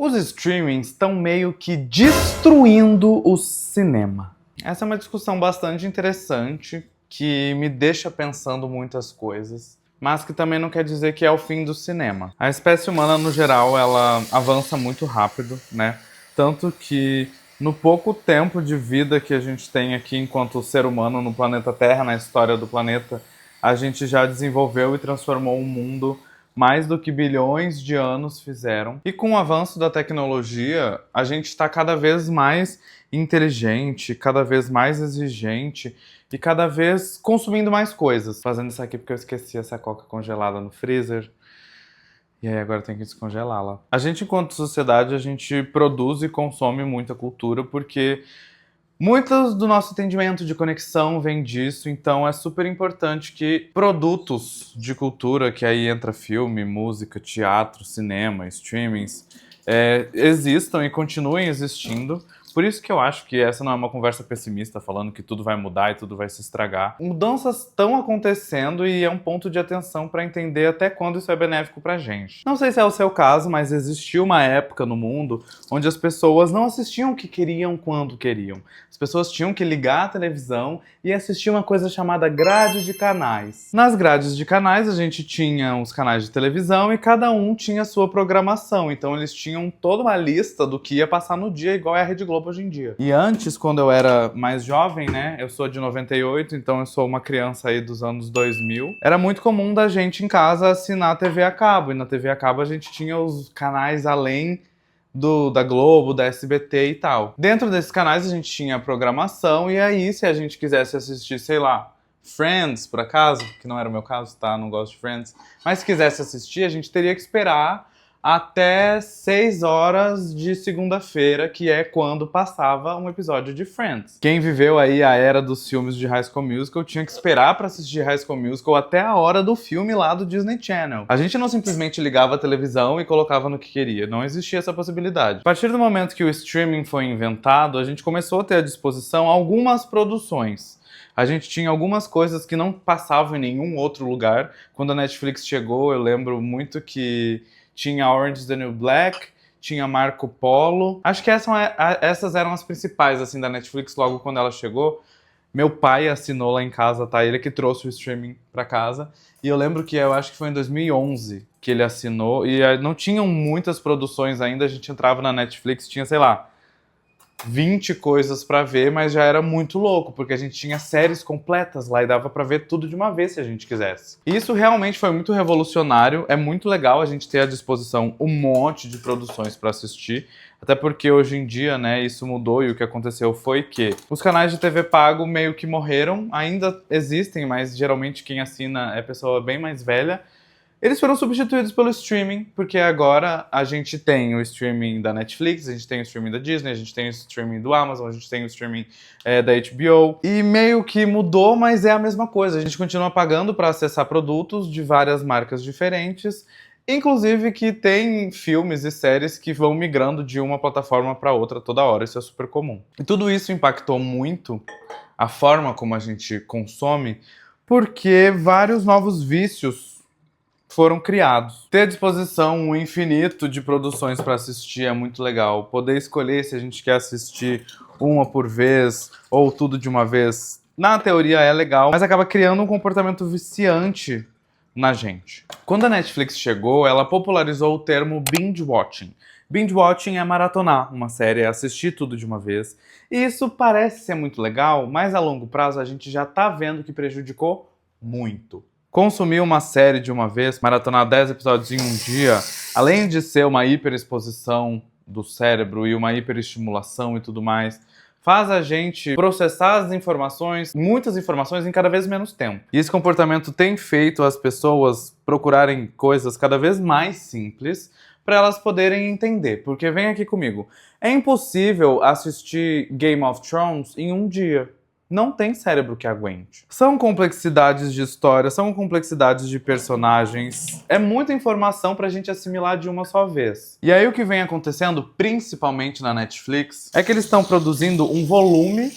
Os streamings estão meio que destruindo o cinema. Essa é uma discussão bastante interessante que me deixa pensando muitas coisas, mas que também não quer dizer que é o fim do cinema. A espécie humana, no geral, ela avança muito rápido, né? Tanto que no pouco tempo de vida que a gente tem aqui enquanto ser humano no planeta Terra, na história do planeta, a gente já desenvolveu e transformou o mundo mais do que bilhões de anos fizeram. E com o avanço da tecnologia, a gente está cada vez mais inteligente, cada vez mais exigente e cada vez consumindo mais coisas. Fazendo isso aqui porque eu esqueci essa coca congelada no freezer. E aí agora tem que descongelá-la. A gente, enquanto sociedade, a gente produz e consome muita cultura porque muito do nosso entendimento de conexão vem disso, então é super importante que produtos de cultura, que aí entra filme, música, teatro, cinema, streamings, existam e continuem existindo. Por isso que eu acho que essa não é uma conversa pessimista, falando que tudo vai mudar e tudo vai se estragar. Mudanças estão acontecendo e é um ponto de atenção para entender até quando isso é benéfico pra gente. Não sei se é o seu caso, mas existiu uma época no mundo onde as pessoas não assistiam o que queriam quando queriam. As pessoas tinham que ligar a televisão e assistir uma coisa chamada grade de canais. Nas grades de canais a gente tinha os canais de televisão e cada um tinha a sua programação, então eles tinham toda uma lista do que ia passar no dia, igual é a Rede Globo hoje em dia. E antes, quando eu era mais jovem, né, eu sou de 98, então eu sou uma criança aí dos anos 2000, era muito comum da gente em casa assinar a TV a cabo, e na TV a cabo a gente tinha os canais além da Globo, da SBT e tal. Dentro desses canais a gente tinha a programação, e aí se a gente quisesse assistir, sei lá, Friends, por acaso, que não era o meu caso, tá? Não gosto de Friends, mas se quisesse assistir, a gente teria que esperar até 6 horas de segunda-feira, que é quando passava um episódio de Friends. Quem viveu aí a era dos filmes de High School Musical tinha que esperar pra assistir High School Musical até a hora do filme lá do Disney Channel. A gente não simplesmente ligava a televisão e colocava no que queria, não existia essa possibilidade. A partir do momento que o streaming foi inventado, a gente começou a ter à disposição algumas produções. A gente tinha algumas coisas que não passavam em nenhum outro lugar. Quando a Netflix chegou, eu lembro muito que tinha Orange is the New Black, tinha Marco Polo. Acho que essas eram as principais, assim, da Netflix logo quando ela chegou. Meu pai assinou lá em casa, tá? Ele que trouxe o streaming pra casa. E eu lembro que eu acho que foi em 2011 que ele assinou. E não tinham muitas produções ainda. A gente entrava na Netflix, tinha, sei lá, 20 coisas pra ver, mas já era muito louco, porque a gente tinha séries completas lá e dava pra ver tudo de uma vez se a gente quisesse. E isso realmente foi muito revolucionário, é muito legal a gente ter à disposição um monte de produções pra assistir, até porque hoje em dia, né, isso mudou e o que aconteceu foi que os canais de TV pago meio que morreram, ainda existem, mas geralmente quem assina é pessoa bem mais velha. Eles foram substituídos pelo streaming, porque agora a gente tem o streaming da Netflix, a gente tem o streaming da Disney, a gente tem o streaming do Amazon, a gente tem o streaming da HBO. E meio que mudou, mas é a mesma coisa. A gente continua pagando para acessar produtos de várias marcas diferentes, inclusive que tem filmes e séries que vão migrando de uma plataforma para outra toda hora, isso é super comum. E tudo isso impactou muito a forma como a gente consome, porque vários novos vícios foram criados. Ter à disposição um infinito de produções para assistir é muito legal. Poder escolher se a gente quer assistir uma por vez ou tudo de uma vez, na teoria é legal, mas acaba criando um comportamento viciante na gente. Quando a Netflix chegou, ela popularizou o termo binge watching. Binge watching é maratonar uma série, é assistir tudo de uma vez. E isso parece ser muito legal, mas a longo prazo a gente já tá vendo que prejudicou muito. Consumir uma série de uma vez, maratonar 10 episódios em um dia, além de ser uma hiperexposição do cérebro e uma hiperestimulação e tudo mais, faz a gente processar as informações, muitas informações, em cada vez menos tempo. E esse comportamento tem feito as pessoas procurarem coisas cada vez mais simples para elas poderem entender. Porque vem aqui comigo, é impossível assistir Game of Thrones em um dia. Não tem cérebro que aguente. São complexidades de história, são complexidades de personagens. É muita informação pra gente assimilar de uma só vez. E aí o que vem acontecendo, principalmente na Netflix, é que eles estão produzindo um volume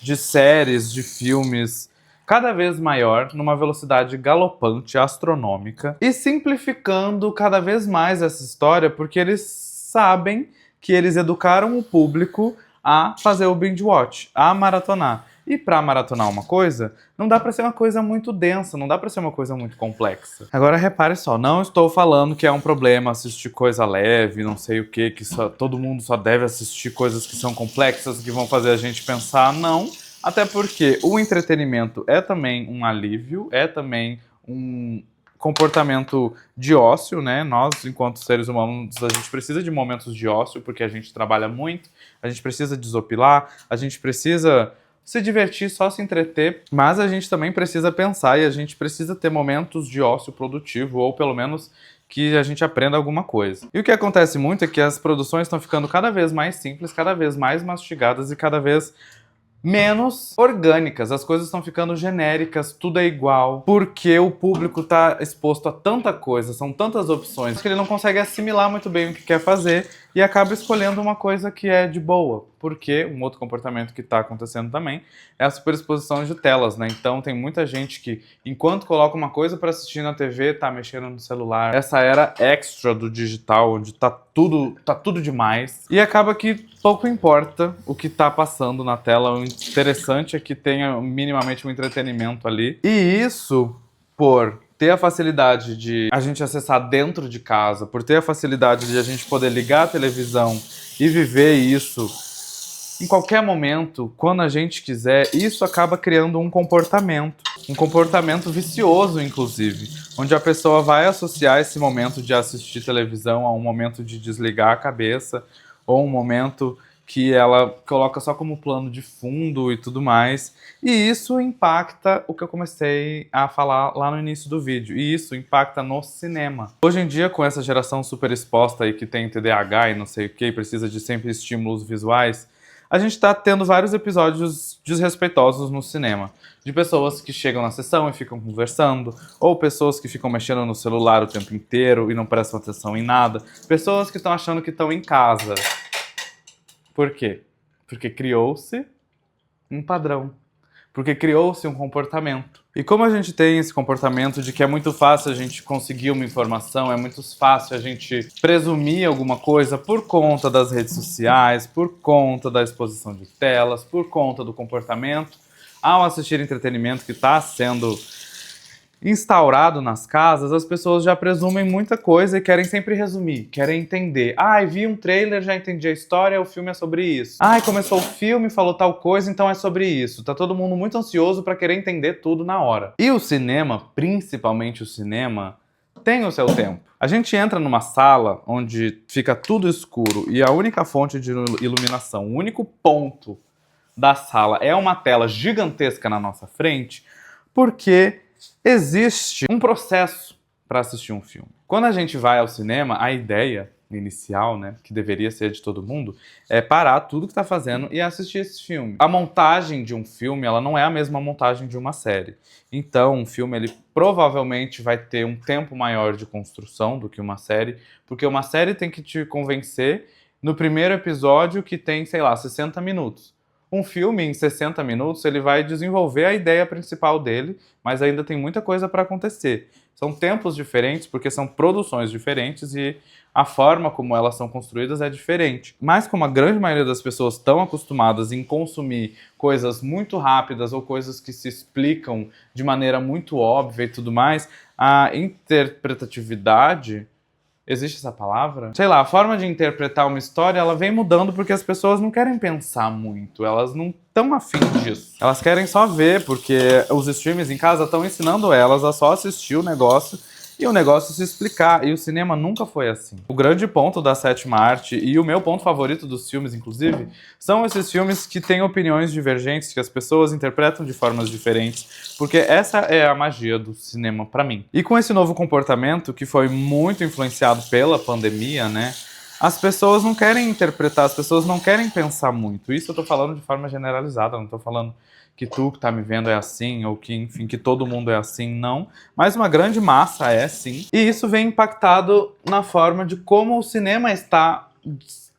de séries, de filmes, cada vez maior, numa velocidade galopante, astronômica, e simplificando cada vez mais essa história, porque eles sabem que eles educaram o público a fazer o binge watch, a maratonar. E pra maratonar uma coisa, não dá pra ser uma coisa muito densa, não dá pra ser uma coisa muito complexa. Agora repare só, não estou falando que é um problema assistir coisa leve, não sei o que todo mundo só deve assistir coisas que são complexas, que vão fazer a gente pensar, não. Até porque o entretenimento é também um alívio, é também um comportamento de ócio, né? Nós, enquanto seres humanos, a gente precisa de momentos de ócio, porque a gente trabalha muito, a gente precisa desopilar, a gente precisa se divertir, só se entreter, mas a gente também precisa pensar e a gente precisa ter momentos de ócio produtivo, ou pelo menos que a gente aprenda alguma coisa. E o que acontece muito é que as produções estão ficando cada vez mais simples, cada vez mais mastigadas e cada vez menos orgânicas, as coisas estão ficando genéricas, tudo é igual, porque o público está exposto a tanta coisa, são tantas opções, que ele não consegue assimilar muito bem o que quer fazer e acaba escolhendo uma coisa que é de boa, porque um outro comportamento que está acontecendo também é a superexposição de telas, né? Então tem muita gente que, enquanto coloca uma coisa para assistir na TV, tá mexendo no celular. Essa era extra do digital, onde tá tudo demais, e acaba que pouco importa o que tá passando na tela, o interessante é que tenha minimamente um entretenimento ali. E isso, por ter a facilidade de a gente acessar dentro de casa, por ter a facilidade de a gente poder ligar a televisão e viver isso em qualquer momento, quando a gente quiser, isso acaba criando um comportamento vicioso, inclusive, onde a pessoa vai associar esse momento de assistir televisão a um momento de desligar a cabeça, ou um momento que ela coloca só como plano de fundo e tudo mais. E isso impacta o que eu comecei a falar lá no início do vídeo. E isso impacta no cinema. Hoje em dia, com essa geração super exposta aí que tem TDAH e não sei o que, precisa de sempre estímulos visuais, a gente tá tendo vários episódios desrespeitosos no cinema. De pessoas que chegam na sessão e ficam conversando, ou pessoas que ficam mexendo no celular o tempo inteiro e não prestam atenção em nada. Pessoas que estão achando que estão em casa. Por quê? Porque criou-se um padrão. Porque criou-se um comportamento. E como a gente tem esse comportamento de que é muito fácil a gente conseguir uma informação, é muito fácil a gente presumir alguma coisa por conta das redes sociais, por conta da exposição de telas, por conta do comportamento, ao assistir entretenimento que está sendo instaurado nas casas, as pessoas já presumem muita coisa e querem sempre resumir, querem entender. Ai, vi um trailer, já entendi a história, o filme é sobre isso. Ai, começou o filme, falou tal coisa, então é sobre isso. Tá todo mundo muito ansioso para querer entender tudo na hora. E o cinema, principalmente o cinema, tem o seu tempo. A gente entra numa sala onde fica tudo escuro e a única fonte de iluminação, o único ponto da sala é uma tela gigantesca na nossa frente, porque existe um processo para assistir um filme. Quando a gente vai ao cinema, a ideia inicial, né, que deveria ser de todo mundo, é parar tudo que está fazendo e assistir esse filme. A montagem de um filme, ela não é a mesma montagem de uma série. Então, um filme, ele provavelmente vai ter um tempo maior de construção do que uma série, porque uma série tem que te convencer no primeiro episódio que tem, sei lá, 60 minutos. Um filme, em 60 minutos, ele vai desenvolver a ideia principal dele, mas ainda tem muita coisa para acontecer. São tempos diferentes, porque são produções diferentes e a forma como elas são construídas é diferente. Mas como a grande maioria das pessoas estão acostumadas em consumir coisas muito rápidas ou coisas que se explicam de maneira muito óbvia e tudo mais, a interpretatividade... Existe essa palavra? Sei lá, a forma de interpretar uma história, ela vem mudando porque as pessoas não querem pensar muito, elas não estão afim disso. Elas querem só ver, porque os streams em casa estão ensinando elas a só assistir o negócio e o negócio se explicar, e o cinema nunca foi assim. O grande ponto da sétima arte, e o meu ponto favorito dos filmes, inclusive, são esses filmes que têm opiniões divergentes, que as pessoas interpretam de formas diferentes, porque essa é a magia do cinema pra mim. E com esse novo comportamento, que foi muito influenciado pela pandemia, né, as pessoas não querem interpretar, as pessoas não querem pensar muito. Isso eu tô falando de forma generalizada, não tô falando que tu que tá me vendo é assim, ou que, enfim, que todo mundo é assim, não. Mas uma grande massa é, sim. E isso vem impactado na forma de como o cinema está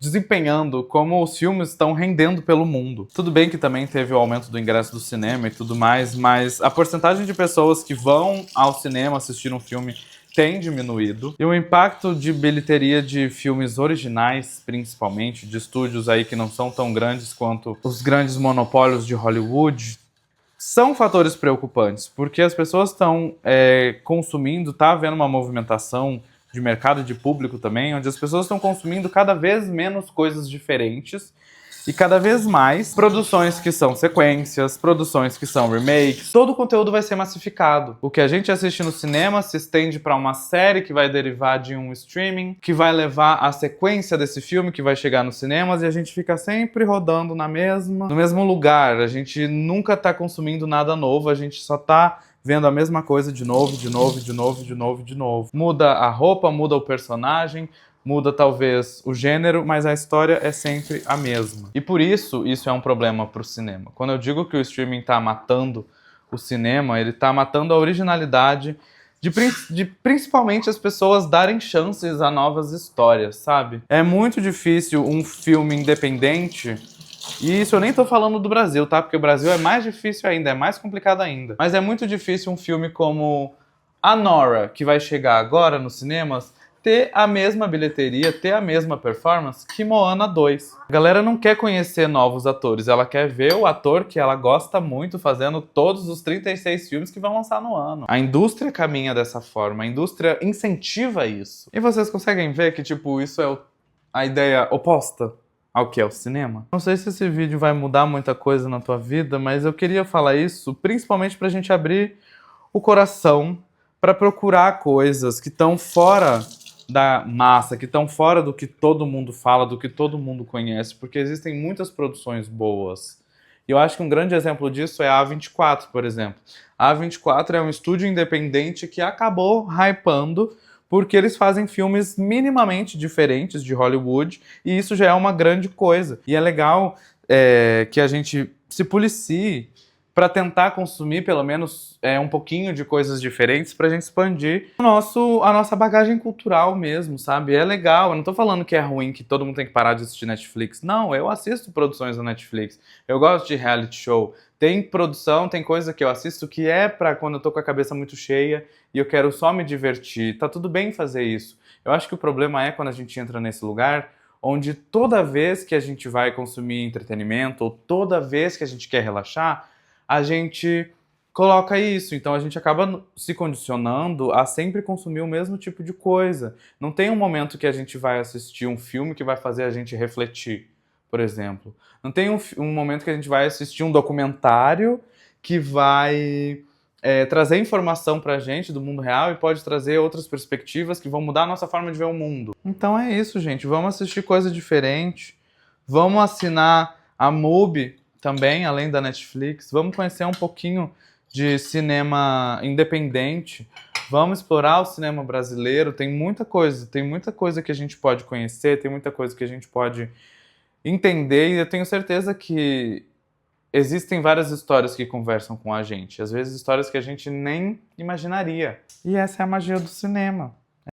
desempenhando, como os filmes estão rendendo pelo mundo. Tudo bem que também teve o aumento do ingresso do cinema e tudo mais, mas a porcentagem de pessoas que vão ao cinema assistir um filme tem diminuído. E o impacto de bilheteria de filmes originais, principalmente, de estúdios aí que não são tão grandes quanto os grandes monopólios de Hollywood, são fatores preocupantes, porque as pessoas estão consumindo, tá havendo uma movimentação de mercado de público também, onde as pessoas estão consumindo cada vez menos coisas diferentes e cada vez mais produções que são sequências, produções que são remakes. Todo o conteúdo vai ser massificado. O que a gente assiste no cinema se estende para uma série que vai derivar de um streaming, que vai levar a sequência desse filme que vai chegar nos cinemas, e a gente fica sempre rodando no mesmo lugar. A gente nunca tá consumindo nada novo, a gente só tá vendo a mesma coisa de novo, de novo, de novo, de novo, de novo. Muda a roupa, muda o personagem, muda talvez o gênero, mas a história é sempre a mesma. E por isso é um problema para o cinema. Quando eu digo que o streaming está matando o cinema, ele está matando a originalidade de principalmente as pessoas darem chances a novas histórias, sabe? É muito difícil um filme independente, e isso eu nem tô falando do Brasil, tá? Porque o Brasil é mais difícil ainda, é mais complicado ainda. Mas é muito difícil um filme como A Nora, que vai chegar agora nos cinemas, ter a mesma bilheteria, ter a mesma performance que Moana 2. A galera não quer conhecer novos atores, ela quer ver o ator que ela gosta muito fazendo todos os 36 filmes que vão lançar no ano. A indústria caminha dessa forma, a indústria incentiva isso. E vocês conseguem ver que, tipo, isso é a ideia oposta ao que é o cinema? Não sei se esse vídeo vai mudar muita coisa na tua vida, mas eu queria falar isso principalmente pra gente abrir o coração pra procurar coisas que estão fora da massa, que estão fora do que todo mundo fala, do que todo mundo conhece, porque existem muitas produções boas. E eu acho que um grande exemplo disso é a A24, por exemplo. A A24 é um estúdio independente que acabou hypando porque eles fazem filmes minimamente diferentes de Hollywood, e isso já é uma grande coisa. E é legal que a gente se policie para tentar consumir pelo menos um pouquinho de coisas diferentes pra gente expandir a nossa bagagem cultural mesmo, sabe? É legal, eu não tô falando que é ruim, que todo mundo tem que parar de assistir Netflix. Não, eu assisto produções da Netflix, eu gosto de reality show. Tem produção, tem coisa que eu assisto que é pra quando eu tô com a cabeça muito cheia e eu quero só me divertir. Tá tudo bem fazer isso. Eu acho que o problema é quando a gente entra nesse lugar onde toda vez que a gente vai consumir entretenimento ou toda vez que a gente quer relaxar, a gente coloca isso, então a gente acaba se condicionando a sempre consumir o mesmo tipo de coisa. Não tem um momento que a gente vai assistir um filme que vai fazer a gente refletir, por exemplo. Não tem um momento que a gente vai assistir um documentário que vai trazer informação pra gente do mundo real e pode trazer outras perspectivas que vão mudar a nossa forma de ver o mundo. Então é isso, gente. Vamos assistir coisa diferente. Vamos assinar a MUBI também, além da Netflix. Vamos conhecer um pouquinho de cinema independente. Vamos explorar o cinema brasileiro. Tem muita coisa que a gente pode conhecer, tem muita coisa que a gente pode entender, e eu tenho certeza que existem várias histórias que conversam com a gente. Às vezes histórias que a gente nem imaginaria. E essa é a magia do cinema.